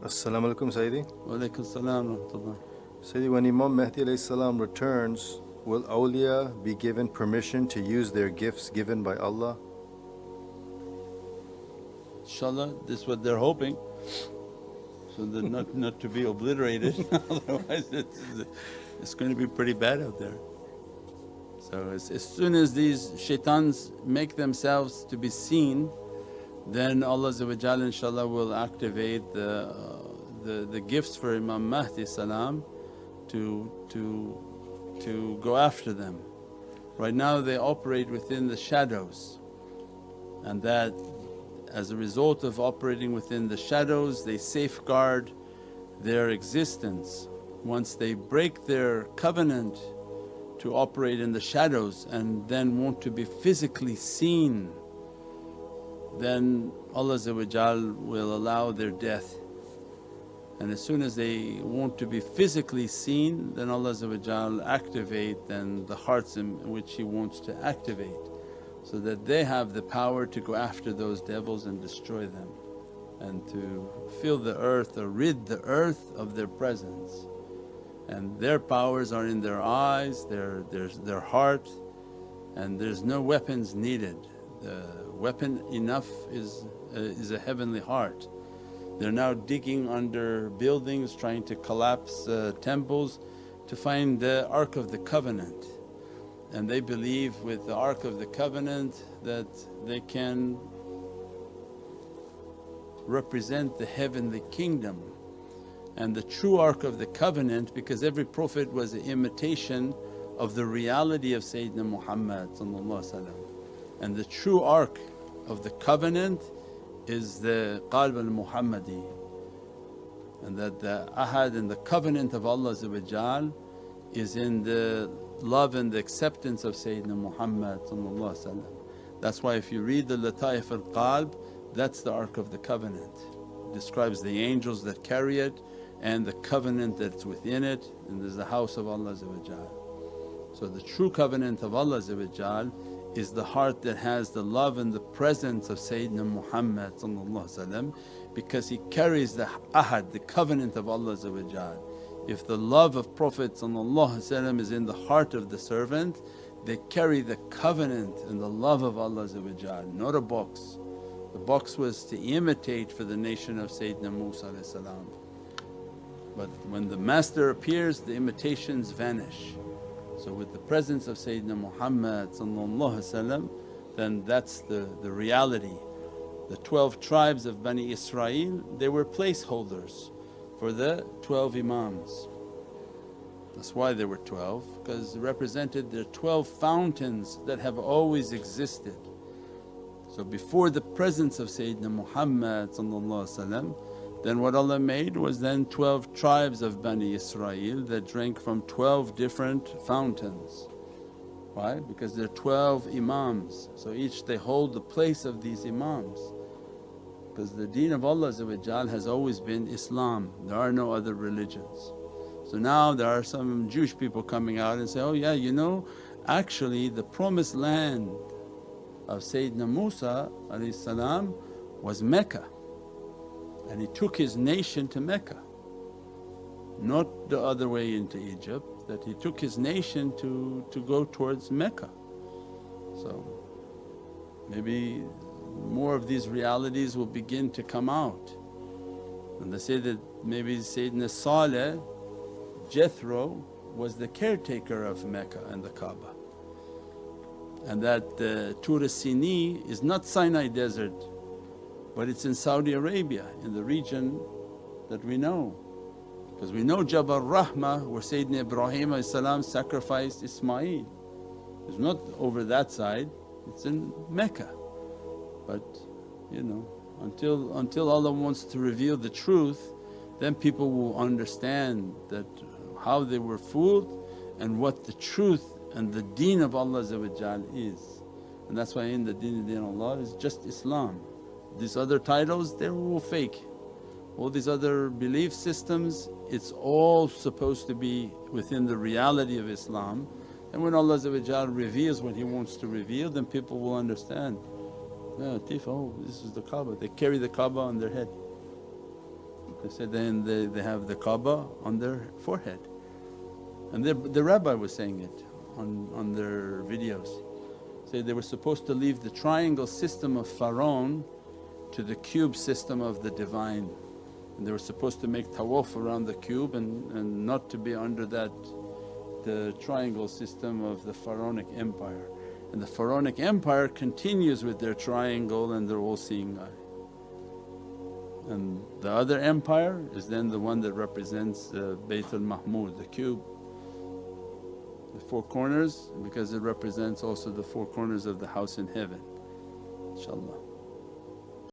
Assalamu alaikum, Sayyidi. Wa alaykum salam wa rahmatullah. Sayyidi, when Imam Mahdi alayhi salam returns, will awliya be given permission to use their gifts given by Allah? Inshallah, this is what they're hoping, so that not to be obliterated otherwise it's going to be pretty bad out there. So as soon as these shaitans make themselves to be seen, then Allah inshaAllah will activate the gifts for Imam Mahdi salam to go after them. Right now they operate within the shadows, and that as a result of operating within the shadows they safeguard their existence. Once they break their covenant to operate in the shadows and then want to be physically seen, then Allah will allow their death. And as soon as they want to be physically seen, then Allah activate then the hearts in which He wants to activate, so that they have the power to go after those devils and destroy them, and to fill the earth or rid the earth of their presence. And their powers are in their eyes, their heart, and there's no weapons needed. The weapon enough is a heavenly heart. They're now digging under buildings, trying to collapse temples to find the Ark of the Covenant, and they believe with the Ark of the Covenant that they can represent the heavenly kingdom. And the true Ark of the Covenant, because every Prophet was an imitation of the reality of Sayyidina Muhammad, and the true Ark of the Covenant is the Qalb al-Muhammadi, and that the ahad and the covenant of Allah is in the love and the acceptance of Sayyidina Muhammad. That's why if you read the Lataif al-Qalb, that's the Ark of the Covenant. It describes the angels that carry it and the covenant that's within it, and there's the house of Allah. So the true covenant of Allah is the heart that has the love and the presence of Sayyidina Muhammad, because he carries the ahad, the covenant of Allah. If the love of Prophet is in the heart of the servant, they carry the covenant and the love of Allah, not a box. The box was to imitate for the nation of Sayyidina Musa. But when the master appears, the imitations vanish. So with the presence of Sayyidina Muhammad, then that's the reality. The 12 tribes of Bani Israel, they were placeholders for the 12 Imams. That's why there were 12, because it represented their 12 fountains that have always existed. So before the presence of Sayyidina Muhammad, then what Allah made was then 12 tribes of Bani Israel that drank from 12 different fountains. Why? Because they're 12 Imams, so each they hold the place of these Imams. Because the deen of Allah has always been Islam, there are no other religions. So now there are some Jewish people coming out and say, oh yeah, actually the promised land of Sayyidina Musa was Mecca, and he took his nation to Mecca, not the other way into Egypt, that he took his nation to go towards Mecca. So maybe more of these realities will begin to come out. And they say that maybe Sayyidina Saleh, Jethro was the caretaker of Mecca and the Kaaba, and that Tur Sini is not Sinai desert, but it's in Saudi Arabia, in the region that we know. Because we know Jabal Rahmah where Sayyidina Ibrahim sacrificed Ismail, it's not over that side, it's in Mecca. But until Allah wants to reveal the truth, then people will understand that how they were fooled and what the truth and the deen of Allah is. And that's why in the deen of Allah is just Islam. These other titles, they're all fake. All these other belief systems, it's all supposed to be within the reality of Islam. And when Allah reveals what He wants to reveal, then people will understand. Yeah, Tifa, oh this is the Kaaba, they carry the Kaaba on their head. They said then they have the Kaaba on their forehead. And the rabbi was saying it on their videos. Say they were supposed to leave the triangle system of Pharaoh to the cube system of the Divine. And they were supposed to make tawaf around the cube and not to be under the triangle system of the Pharaonic empire. And the Pharaonic empire continues with their triangle and their all-seeing eye. And the other empire is then the one that represents Bayt al-Mahmud, the cube, the four corners, because it represents also the four corners of the house in heaven, inshaAllah.